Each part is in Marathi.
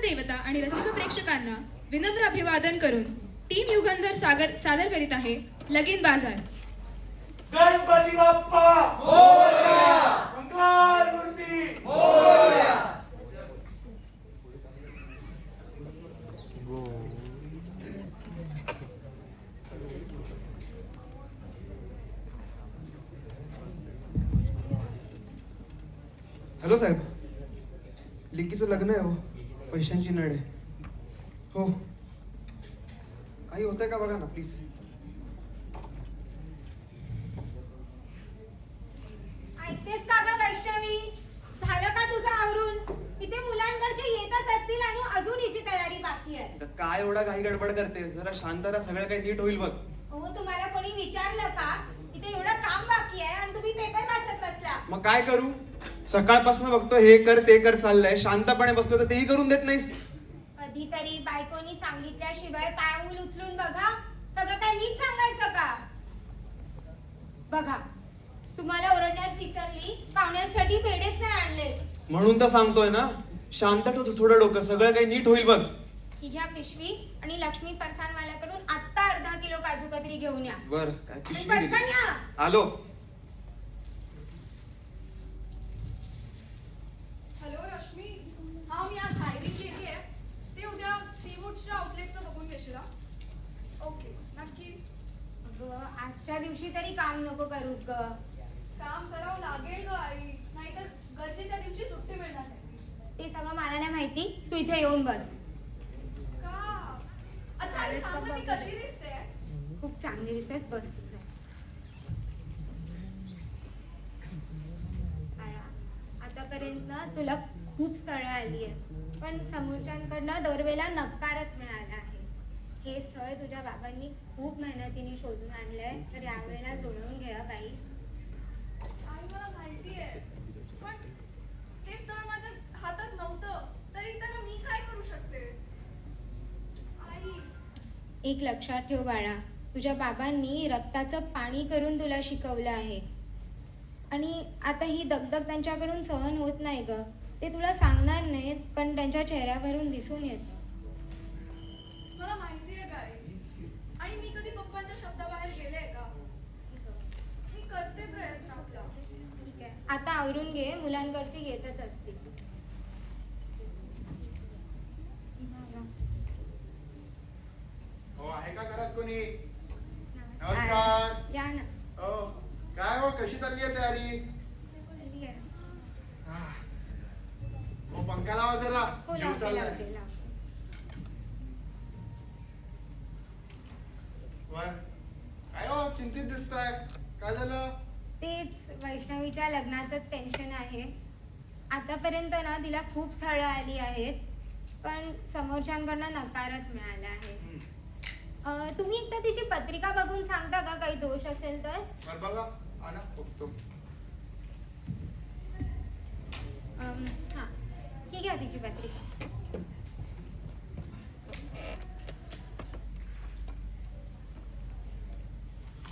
देवता आणि रसिक प्रेक्षकांना विनम्र अभिवादन करून टीम युगंधर सादर करीत आहे लगीन बाजार. गणपती बाप्पा मोरया, मंगल मूर्ती मोरया. हॅलो साहेब, लिकीचं लग्न आहे हो, पैशांची नड आहे हो. काही होतंय का बघा ना प्लीज. ऐकतेस का ग वैष्णवी? झालं का तुझं आवरून? इथे मुलांकडचे येतच असतील आणि अजून हिची तयारी बाकी आहे. तर काय एवढा काही गडबड करते, जरा शांत राहा, सगळं काही नीट होईल बघ. हो, तुम्हाला कोणी विचारलं का? इथे एवढं काम बाकी आहे आणि तुम्ही पेपर वाचत बसला. मग काय करू, सकाळपासून बघतो हे कर ते कर चाललंय, शांतपणे बसतो तर तेही करून देत नाहीस. कधीतरी बायकोनी सांगितल्याशिवाय पाऊल उचलून बघा. सगळं काय मीच सांगायचं का? बघा, तुम्हाला ओरडण्यात विसरली, पाहुण्यांसाठी पेढेच नाही आणले. म्हणून तर सांगतोय ना, शांत ठेव थोडं डोकं, सगळं काही नीट होईल बघ. ही घ्या पिशवी आणि लक्ष्मी फरसाणवाल्याकडून आत्ता अर्धा किलो काजू कतरी घेऊन या. बर, काय पिशवी पटकन दिली? या. आलो. हॅलो रश्मी, हा मी आज हायरिंग केली आहे. ते उद्या सीवूडच्या आउटलेटचं बघून घेशील हा? ओके, नक्की. अगं, आजच्या दिवशी तरी काम नको करूस ग. काम करावं लागेल ग आई, नाहीतर गरजेच्या दिवशी सुट्टी मिळणार नाही. ते सगळं मला नाही माहिती, तू इथे येऊन बस. का? अच्छा आई, सांग ना, मी कशी दिसते? खूप चांगली दिसतेस, बस तिथे. बाळा, आतापर्यंत तुला खूप स्थळं आली आहेत, पण समोरच्यांकडनं दरवेळेला नकारच मिळाला आहे. हे स्थळ तुझ्या बाबांनी खूप मेहनतीने शोधून आणलंय, तर यावेळेला जुळवून घ्या बाई. आई, मला माहिती आहे, पण ते स्थळ माझ्या हातात नव्हतं, तरी त्याला मी काय करू शकते? आई, एक लक्षात ठेव बाळा, तुझ्या बाबांनी रक्ताचं पाणी करून तुला शिकवलं आहे आणि आता ही दगदग त्यांच्याकडून सहन होत नाही ग. ते तुला सांगणार नाहीत, पण त्यांच्या चेहऱ्यावरून दिसून येतं. मला माहिती आहे काय, आणि मी कधी पप्पांच्या शब्दाबाहेर गेले का? मी करते प्रयत्न आपला. ठीक आहे, आता आवरून घे, मुलांकडचे येतच असतील. हो, आहे का घरात कोणी? नमस्कार. नमस्कार. या ना. हो, काय हो, कशी चालली आहे तयारी? ठीक आहे. हो, पंखा लावा जरा, हो, जीव लावते, चाललाय. लावते, लावते. वर काय हो, चिंतित दिसताय, काय झालं? तेच वैष्णवीच्या लग्नाचंच टेन्शन आहे. आतापर्यंत ना तिला खूप स्थळं आली आहेत, पण समोरच्यांकडनं नकारच मिळाला आहे. तुम्ही एकदा तिची पत्रिका बघून सांगता का, काही दोष असेल तर? बर बघा, आणा बघतो. हां, ही घ्या तिची पत्रिका.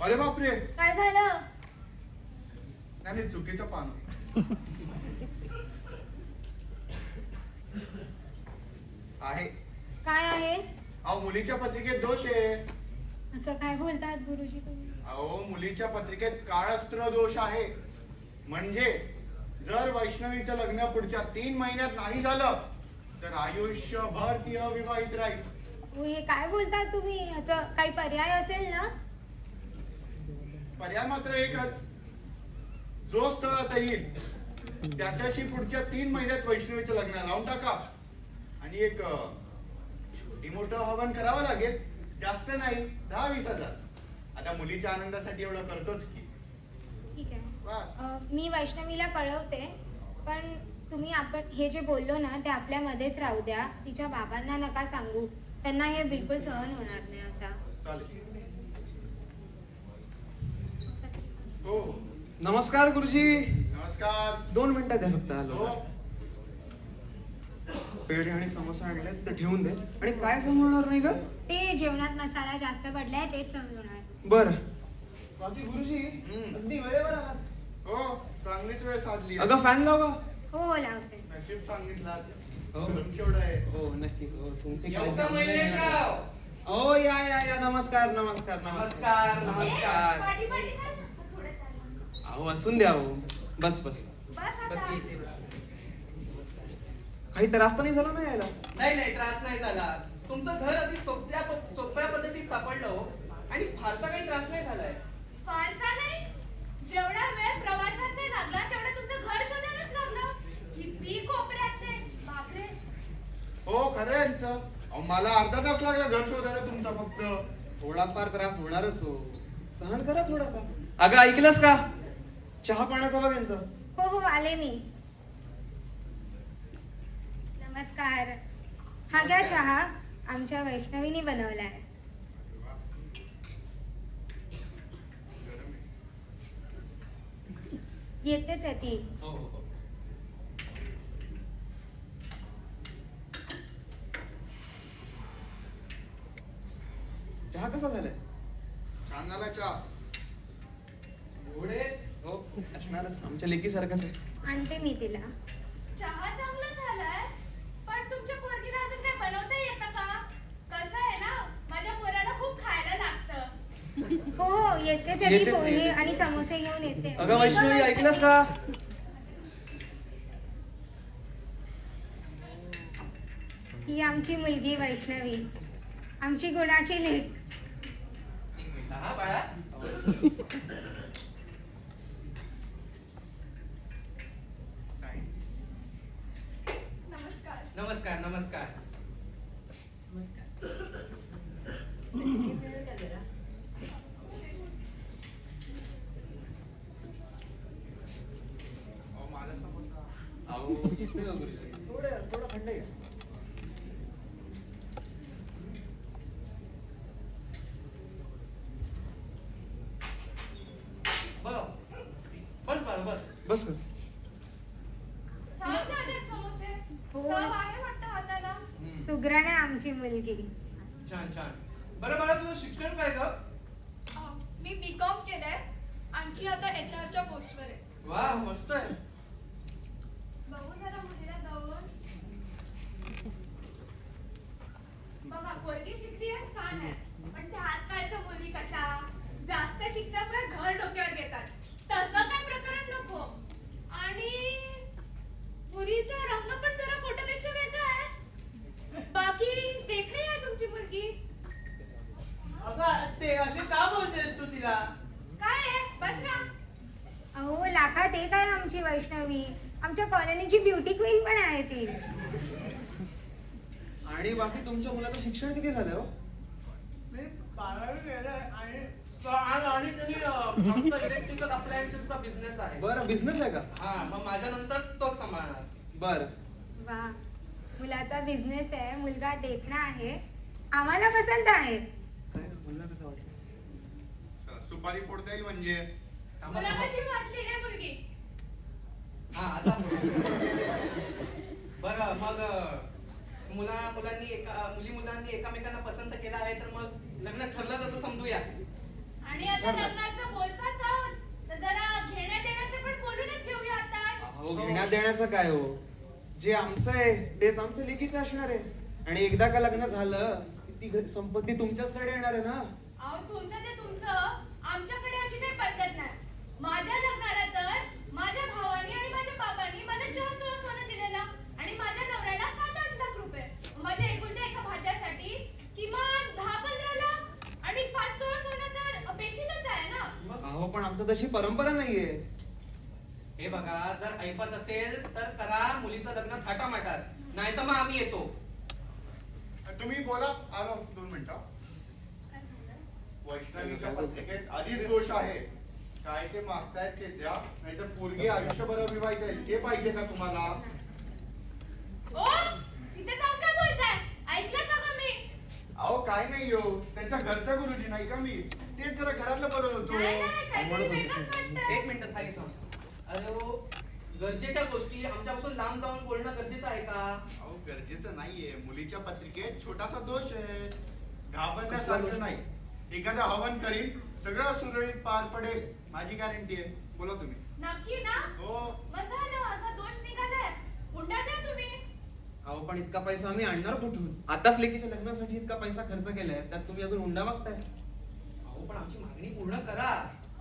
अरे बापरे, काय झालं? नाही चुकीचं पान. आहे. काय आहे? अहो, मुलीच्या पत्रिकेत दोष आहे. असं काय बोलतात गुरुजी तुम्ही? अहो, मुलीच्या पत्रिकेत काळस्त्र दोष आहे. म्हणजे जर वैष्णवीचं लग्न पुढच्या 3 महिन्यात नाही झालं तर आयुष्यभर ती अविवाहित राहील. हो, हे काय बोलतात तुम्ही? ह्याचं काही पर्याय असेल ना? पर्याय मात्र एकच, जो स्थळात येईल त्याच्याशी पुढच्या 3 महिन्यात वैष्णवीचं लग्न लावून टाका आणि एक छोटी मोठं हवन करावं लागेल. जास्त नाही, 10-20 हजार. आता मुलीच्या आनंदासाठी एवढं करतोच की. ठीक आहे. बस. मी वैष्णवीला कळवते, पण तुम्ही आपण हे जे बोललो ना ते आपल्यामध्येच राहू द्या. तिच्या बाबांना नका सांगू, त्यांना हे बिलकुल सहन होणार नाही आता. चालेल. हो, नमस्कार गुरुजी. नमस्कार. 2 मिनिटं द्या फक्त. हो, आलो. पेढे आणि समोसा आणले तर ठेवून दे. आणि काय समजणार नाही ग? ते जेवणात मसाला जास्त पडलाय, तेच समजणार. बर. बाकी गुरुजी हम्म. अगदी वेळेवर आहात. हो, चांगलीच वेळ साधली. अगं फॅन लावा. हो, लावते. नशीब सांगितलं. हो. केवढं आहे हो नक्कीच हो तुमची येऊ का काळजी. महेशराव? हो या नमस्कार नमस्कार नमस्कार, नमस्कार. पाठी पाठी कर ना, थोडं चाललं. अहो असून द्या हो. बस बस बस बस आता. येते बस. काही त्रास तर नाही झाला ना यायला? नाही नाही त्रास नाही झाला. तुमचं घर अगदी सोप्या पद्धतीत सापडलं हो. आणि फारसा काही त्रास नाही झालाय. फारसा नाही. जेवढा वेळ प्रवासात नाही लागला तेवढा तुमचं घर शोधायलाच लागलं. किती कोपऱ्यात ते. बापरे. हो खरं आहे यांचं. अहो, मला अर्धा तास लागला घर शोधायला तुमचा फक्त. थोडाफार त्रास होणारच हो. सहन करा थोडासा. अगं ऐकलंस का? चहा पाण्याचा बघ यांचं. हो हो आले मी. नमस्कार. हा घ्या चहा. आमच्या वैष्णवीने बनवलाय. येतेच आहे ती. हो हो हो. चहा कसा झालाय? छान झाला चहा. एवढे हो असणारच. आमच्या लेकीसारखंच आहे. आणते मी तिला. चहा चांगला झालाय. पण तुमच्या पोरगीला अजून काय बनवता येतं का? कसं आहे ना, माझ्या पोराला खूप खायला लागतं. हो हो येतेच आहे ती. येतेच, पोहे येतेच. आणि समोसे घेऊन येते. अगं वैष्णवी ऐकलंस का? ही आमची मुलगी वैष्णवी. आमची गुणाची लेक. एक मिनिट हा बाळा. नमस्कार. नमस्कार नमस्कार. अहो, माझा समोसा. अहो येते हो गुरुजी. थोडं थंड घ्या. बस बस बस. बस कर. छान झालेत समोसे. हो. चव आहे वाटतं हाताला. सुग्रण आहे आमची मुलगी. छान छान. बरं बाळा तुझं शिक्षण काय ग? मी बीकॉम केलंय. आणखी आता HR च्या पोस्टवर आहे. वा मस्त आहे. बघू जरा मुलीला जाऊन. बघा पोरगी शिकली आहे, छान आहे. पण त्या आजकालच्या मुली कशा जास्त शिकल्यामुळे घर डोक्यावर घेतात. तसं काय प्रकरण नको. आणि मुलीचा रंग पण जरा फोटोपेक्षा वेगळा आहे. बाकी देखणी आहे तुमची मुलगी. अगं ते असे का बोलतेस तू तिला? काय आहे बस ना. अहो लाखात एक आहे आमची वैष्णवी. आमच्या कॉलनीची ब्युटी क्वीन पण आहे ती. आणि बाकी तुमच्या मुलाचं शिक्षण किती झालं हो? मी 12वी केलंय आणि त्यांनी इलेक्ट्रिकल अप्लायन्सेसचा बिझनेस आहे. बरं बिझनेस आहे का? हा मग माझ्या नंतर तोच सांभाळणार. बरं. वा मुलाचा बिझनेस आहे. मुलगा देखणा आहे. आम्हाला पसंत आहे. काय मुलगा कसा वाटला? सुपारी फोडता येईल म्हणजे. मला कशी वाटली रे मुलगी? हा आता बरं मग मुलांनी एकामेकांना पसंत केला आहे तर मग लग्न ठरलं तसं समजूया. आणि आता लग्नाचं बोलताच आहोत तर जरा घेण्या देण्याचं पण बोलूनच घेऊया आता. अहो घेण्यात देण्याचं काय हो? जे आमचं आहे तेच आमच्या लेकीचं असणार आहे. आणि एकदा का लग्न झालं की ती संपत्ती तुमच्याचकडे येणार आहे ना. अहो तुमचं ते तुमचं. आमच्याकडे अशी काही पद्धत नाही. माझ्या लग्नाला तर माझ्या भावानी आणि माझ्या बाबांनी मला 4 तोळा सोनं दिलेला आणि माझ्या नवऱ्याला 7-8 लाख रुपये. माझ्या एकुलत्या एका भाच्यासाठी किमान 10-15 लाख आणि 5 तोळा सोनं तर अपेक्षितच आहे ना. अहो पण आमचं तशी परंपरा नाहीये. हे बघा जर ऐपत असेल तर करा मुलीचं लग्न थाटामाटात. नाही तर मग आम्ही येतो. तुम्ही बोला. आलो 2 मिनिटं. काय झालं? वैष्णवीच्या पत्रिकेत आधीच दोष आहे. काय ते मागतायत ते द्या, नाहीतर पोरगी आयुष्यभर अविवाहित आहे. ते पाहिजे का तुम्हाला? ओ तिथे जाऊन काय बोलताय? ऐकलं सगळं मी. अहो काय नाही हो, त्यांच्या घरचा गुरुजी नाही का मी. तेच जरा घरातलं बरं होतो. नाही नाही काहीतरी वेगळंच वाटतंय. एक मिनिट थांबी सांग. अरे हो गरजेच्या गोष्टी आमच्यापासून लांब जाऊन बोलणं गरजेचं आहे का? अहो गरजेचं नाहीये. मुलीच्या पत्रिकेत छोटासा दोष आहे. कसला दोष? घाबरण्यासारखं नाही. एखादं हवन करीन, सगळं सुरळीत पार पडेल. माझी गॅरंटी आहे. बोला तुम्ही. नक्की ना? हो. मग झालं असा दोष निघालाय. हुंडा द्या तुम्ही. अहो पण इतका पैसा आम्ही आणणार कुठून? आताच लेकीच्या लग्नासाठी इतका पैसा खर्च केलाय, त्यात तुम्ही अजून हुंडा मागताय. अहो पण आमची मागणी पूर्ण करा,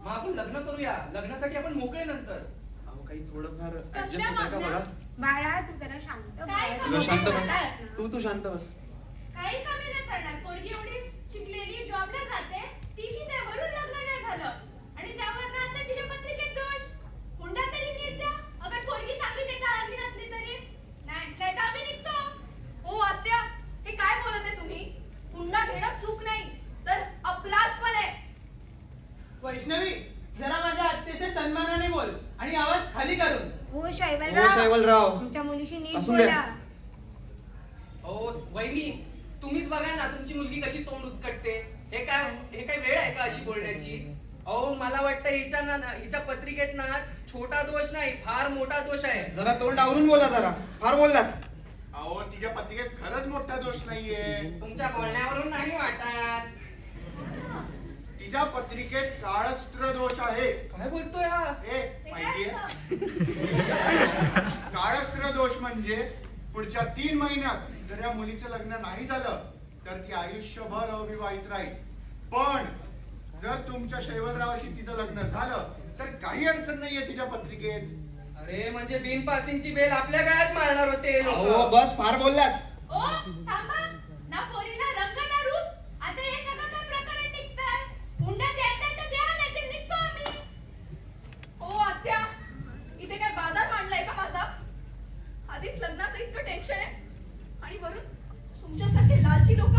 मग आपण लग्न करूया. लग्नासाठी आपण मोकळे नंतर. अहो काही थोडंफार कसल्या ऍडजस्ट होतंय का मागण्या? बघा. बाळा तू जरा शांत काय बस. तुला शांत बस. बोलतायत ना? तू शांत बस. काही कमी नाही करणार. पोरगी एवढी शिकलेली, जॉबला जाते, तिशी त्यावरून लग्न नाही झालं. आणि त्यावर ना आता तिच्या पत्रिकेत दोष. हुंडा तरी नीट द्या. अगर पोरगी चांगली देता आली नसली तरी. नाही तर आम्ही निघतो. ओ आत्या, हे काय बोलत आहे तुम्ही? पुन्हा घेणं चूक नाही तर अपराध पण आहे. वैष्णवी, जरा माझ्या आत्तेचे सन्मानाने बोल आणि आवाज खाली करून. हो हो, शैवलराव शैवलराव. तुमच्या मुलीशी नीट असू द्या. बोला. अहो वहिनी, तुम्हीच बघा ना तुमची मुलगी कशी तोंड उचकटते. हे काय वेळ आहे का अशी बोलण्याची? अहो मला वाटतं हिच्या पत्रिकेत ना छोटा दोष नाही, फार मोठा दोष आहे. जरा तोंड आवरून बोला जरा. फार बोललात. अहो तिच्या पत्रिकेत खरंच मोठा दोष नाहीये. तुमच्या बोलण्यावरून नाही वाटत. तिच्या पत्रिकेत काळस्त्र दोष आहे. काय बोलतोय हा? हे हे काय माहितीये? असतं? काळस्त्र दोष म्हणजे पुढच्या 3 महिन्यात जर या मुलीचं लग्न नाही झालं तर ती आयुष्यभर अविवाहित राहील. पण जर तुमच्या शैवलरावाशी तिचं लग्न झालं तर काही अडचण नाहीये तिच्या पत्रिकेत. अरे म्हणजे बिन पासिंगची बेल आपल्या गळ्यात मारणार होते हे अहो लोक. बस फार बोललात. ओ थांबा. ना पोरीला रंग ना रूप. आता हे सगळं काय प्रकरण निघतंय? हुंडा द्यायचा तर द्या, नाहीतर निघतो आम्ही. ओ आत्या, इथे काय बाजार मांडलाय का माझा? आधीच लग्नाचं इतकं टेन्शन आहे आणि वरून तुमच्यासारखे लालची लोक.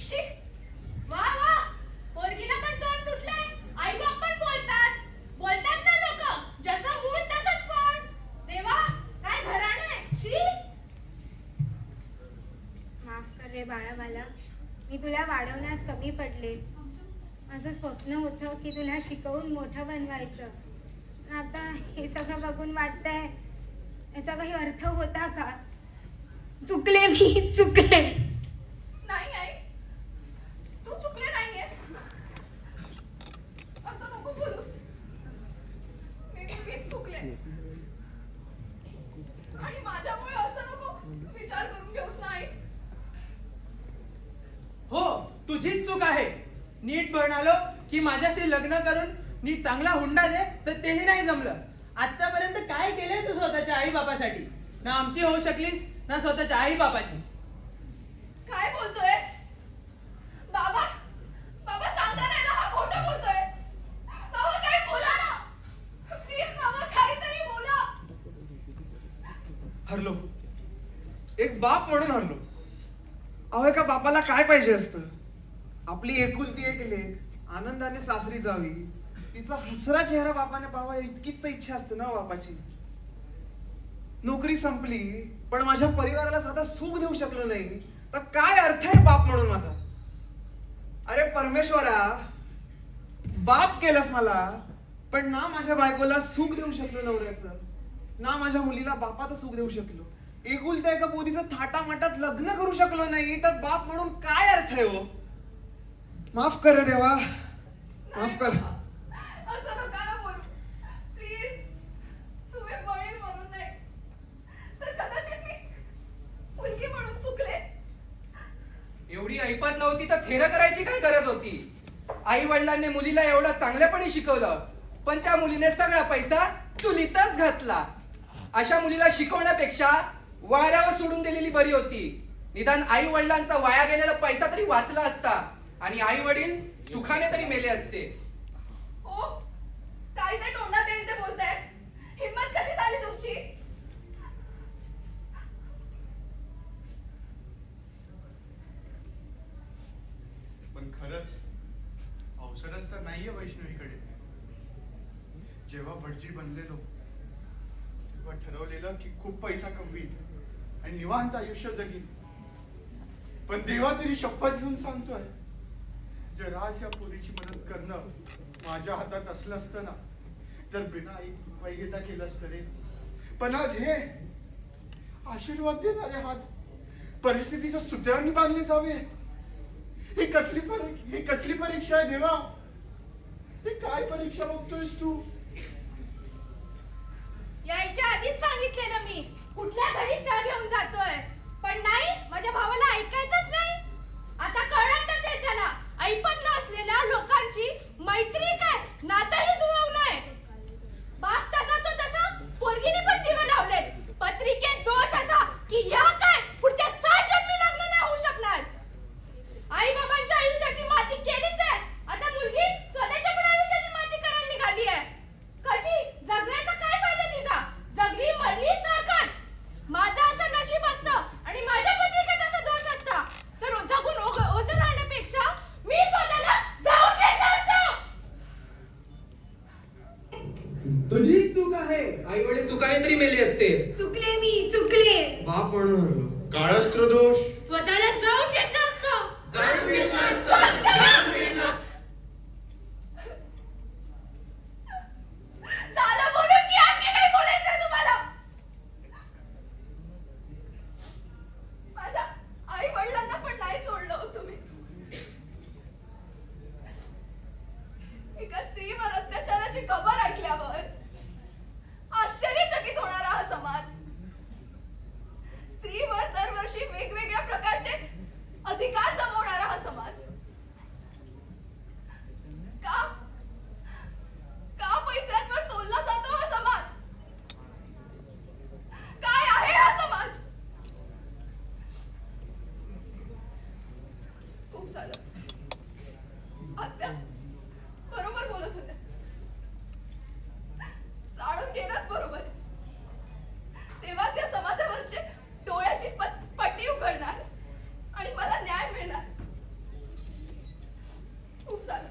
शी. वा वा, पोरगीला पण तोंड सुटलंय. आई बाप पण बोलतात ना लोक. जसं मूळ तसंच फळ. देवा, काय घराणं आहे. शी. माफ कर रे बाळा मला. मी तुला वाढवण्यात कमी पडले. माझं स्वप्न होतं की तुला शिकवून मोठं बनवायचं. पण आता हे सगळं बघून वाटतंय याचा काही अर्थ होता का? चुकले मी, चुकले. नाही आई, तू चुकले नाहीयेस. असं नको बोलूस. मीच चुकले आणि माझ्यामुळे असं नको विचार करून घेऊस नाही. हो, तुझीच चूक आहे. नीट म्हणालो की माझ्याशी लग्न करून नीट चांगला हुंडा दे, तर तेही नाही जमलं. आतापर्यंत काय केलंय तू स्वतःच्या आई बापासाठी? ना आमची होऊ शकलीस ना स्वतःच्या आई बापाची. काय बोलतोयस? बाबा, बाबा सांगा ना, याला हा खोटं बोलतोय. बाबा काय बोला ना. प्लीज बाबा काहीतरी बोला. हरलो. एक बाप म्हणून हरलो. अहो एका बापाला काय पाहिजे असतं? आपली एकुलती एक लेक आनंदाने सासरी जावी, तिचा हसरा चेहरा बापाने पाहावा, इतकीच तर इच्छा असते ना बापाची. नोकरी संपली पण माझ्या परिवाराला साधा सुख देऊ शकलो नाही तर काय अर्थ आहे बाप म्हणून माझा? अरे परमेश्वरा, बाप केलंस मला, पण ना माझ्या बायकोला सुख देऊ शकलो नवऱ्याचं, ना माझ्या मुलीला बापाचं सुख देऊ शकलो. एकुलत्या एका पोरीचं थाटामाटात लग्न करू शकलो नाही तर बाप म्हणून काय अर्थ आहे हो? माफ कर रे देवा, माफ कर. असं नका ना बोलू. प्लीज, तुम्ही वडील म्हणून नाही तर कदाचित मी मुलगी म्हणून चुकले. एवढी ऐपत नव्हती तर थेरं करायची काय गरज होती? आई वडिलांनी मुलीला एवढं चांगल्यापणे शिकवलं, पण त्या मुलीने सगळा पैसा चुलीतच घातला. अशा मुलीला शिकवण्यापेक्षा वाऱ्यावर सोडून दिलेली बरी होती. निदान आई वडिलांचा वाया गेलेला पैसा तरी वाचला असता आणि आई वडील सुखाने तरी मेले असते. ओ, काय ते तोंडात येईल ते बोलताय? हिम्मत कशी झाली तुमची? पण खरंच अवसरच तर नाहीये वैष्णवीकडे. जेव्हा भटजी बनलेलो तेव्हा ठरवलेलं की खूप पैसा कमवीन आणि निवांत आयुष्य जगीन. पण देवा तुझी शपथ घेऊन सांगतोय, जर आज या पोरीची मदत करणं माझ्या हातात असलं असतं ना तर बिना वैगेता केलं असतं रे. पण आज हे आशीर्वाद देणारे हात परिस्थितीच्या सूत्रांनी बांधले जावे. ही कसली परीक्षा आहे देवा? ही काय परीक्षा बघतोयस तू? यायच्या आधीच सांगितले ना मी, कुठल्या घरी स्थळ घेऊन जातोय. पण नाही, माझ्या भावाला ऐकायचंच नाही. आता कळतच आहे त्याला, ऐपत नसलेल्या लोकांची मैत्री काय, नातंही जुळवू नये. बाप तसा तो तसा, पोरगीने पण दिवे लावलेत. पत्रिकेत दोष असा की ह्या काय पुढच्या 6 जन्मी लग्न नाही होऊ शकणार. आई बाबांच्या आयुष्याची माती केलीच आहे, आता मुलगी स्वतःच्या पण आयुष्याची माती करायला निघाली आहे. कशी जगण्याचा काय फायदा तिचा? जगली मरली सारखाच. माझं असं नशीब असतं आणि माझ्या पत्रिकेत असा दोष असता तर जगून ओझं राहण्यापेक्षा मी स्वतःला जाऊन घेतलं असतं. तुझी चूक आहे. आई वडील सुखाने तरी मेले असते. चुकले मी, चुकले. बाप म्हणून हरलो. काळस्त्र दोष. स्वतःला जाऊन घेतलं असतं. जाणून घेतलं असतं. जाणून घेतलं. झालं बोलून की आणखी काही बोलायचंय तुम्हाला? माझ्या आई वडिलांना पण नाही सोडलं हो तुम्ही. एका स्त्रीवर अत्याचाराची खबर ऐकल्यावर आश्चर्यचकित होणारा हा समाज, स्त्रीवर दरवर्षी वेगवेगळ्या प्रकारचे अधिकार जमवणारा हा समाज, का का पैशांवर तोलला जातो हा समाज? काय आहे हा समाज? खूप झालं. आत्या बरोबर बोलत होत्या. जाणून घेणंच बरोबर आहे. तेव्हाच या समाजावरचे डोळ्याची पट्टी उघडणार आणि मला न्याय मिळणार. खूप झालं.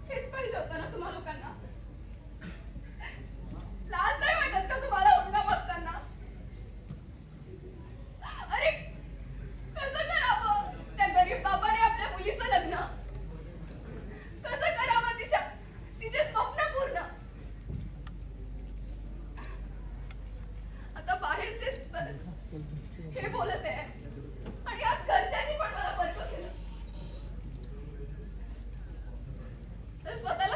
हेच पाहिजे होतं ना तुम्हा लोकांना? लाज नाही वाटत का तुम्हाला हुंडा बघताना? अरे कसं करावं त्या गरीब बाबाने आपल्या मुलीचं लग्न? कसं करावं तिचे स्वप्न पूर्ण? आता बाहेरचेच तर हे बोलत आहे आणि आज घरच्यांनी पण मला बरं केलं तर स्वतःला